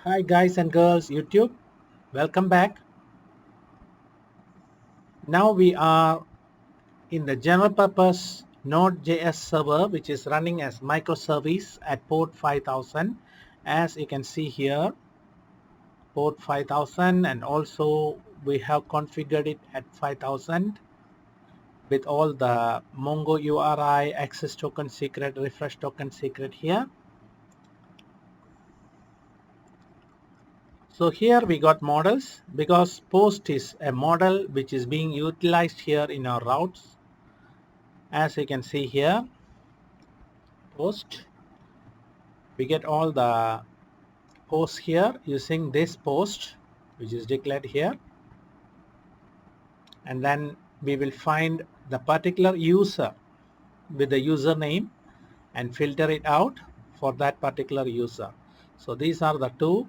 Hi guys and girls, YouTube, welcome back. Now we are in the general purpose Node.Js server, which is running as microservice at port 5000. As you can see here, port 5000, and also we have configured it at 5000 with all the Mongo URI, access token secret, refresh token secret here. So here we got models because post is a model which is being utilized here in our routes. As you can see here, post, we get all the posts here using this post which is declared here, and then we will find the particular user with the username and filter it out for that particular user. So these are the two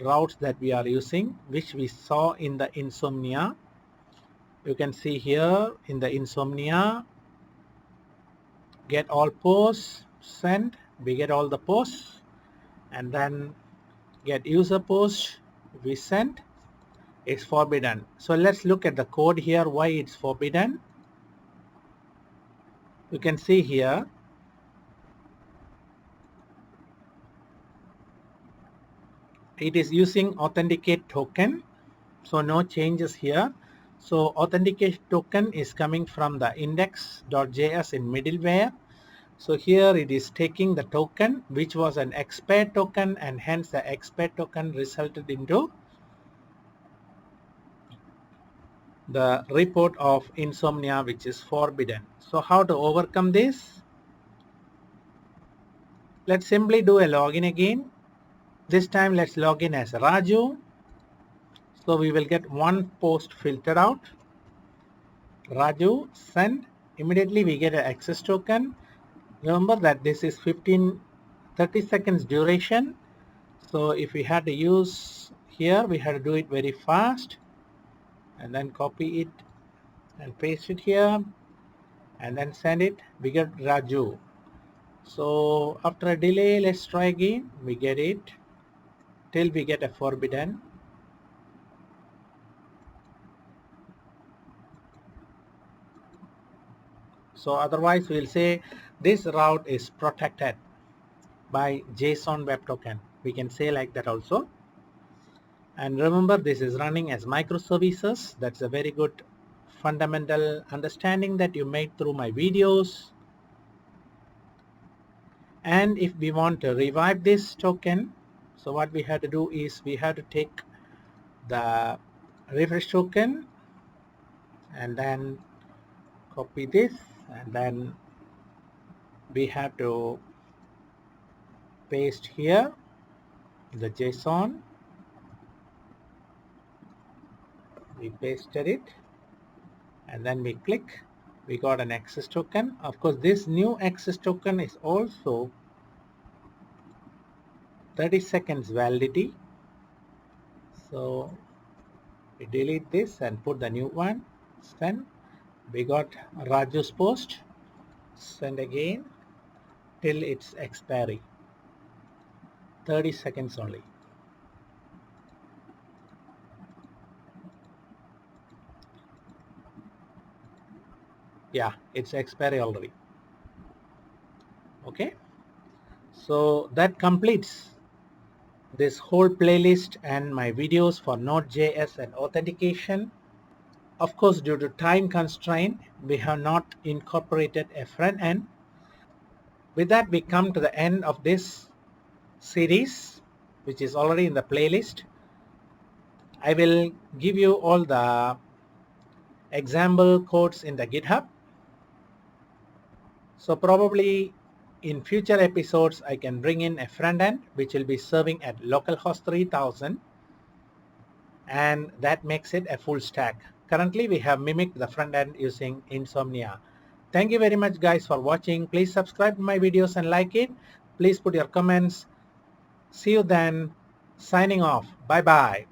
routes that we are using, which we saw in the Insomnia. You can see here in the Insomnia, get all posts, send, we get all the posts, and then get user post, we send, it's forbidden. So let's look at the code here, why it's forbidden. You can see here, it is using authenticate token, so no changes here. So authenticate token is coming from the index.js in middleware. So here it is taking the token which was an expired token, and hence the expired token resulted into the report of Insomnia, which is forbidden. So how to overcome this? Let's simply do a login again. This time let's log in as Raju. So we will get one post filtered out. Raju, send. Immediately we get an access token. Remember that this is 30 seconds duration. So if we had to use here, we had to do it very fast, and then copy it and paste it here, and then send it. We get Raju. So after a delay, let's try again. We get it till we get a forbidden. So otherwise we'll say this route is protected by JSON Web Token. We can say like that also. And remember, this is running as microservices. That's a very good fundamental understanding that you made through my videos. And if we want to revive this token, so what we have to do is we have to take the refresh token and then copy this, and then we have to paste here the JSON. We pasted it, and then we click, we got an access token. Of course, this new access token is also 30 seconds validity. So we delete this and put the new one, send. We got Raju's post, send again till its expiry, 30 seconds only. Yeah, it's expiry already. Okay, so that completes this whole playlist and my videos for Node.js and authentication. Of course, due to time constraint, we have not incorporated a front end. With that, we come to the end of this series, which is already in the playlist. I will give you all the example codes in the GitHub. So probably in future episodes, I can bring in a front end which will be serving at localhost 3000, and that makes it a full stack. Currently, we have mimicked the front end using Insomnia. Thank you very much guys for watching. Please subscribe to my videos and like it. Please put your comments. See you then. Signing off. Bye bye.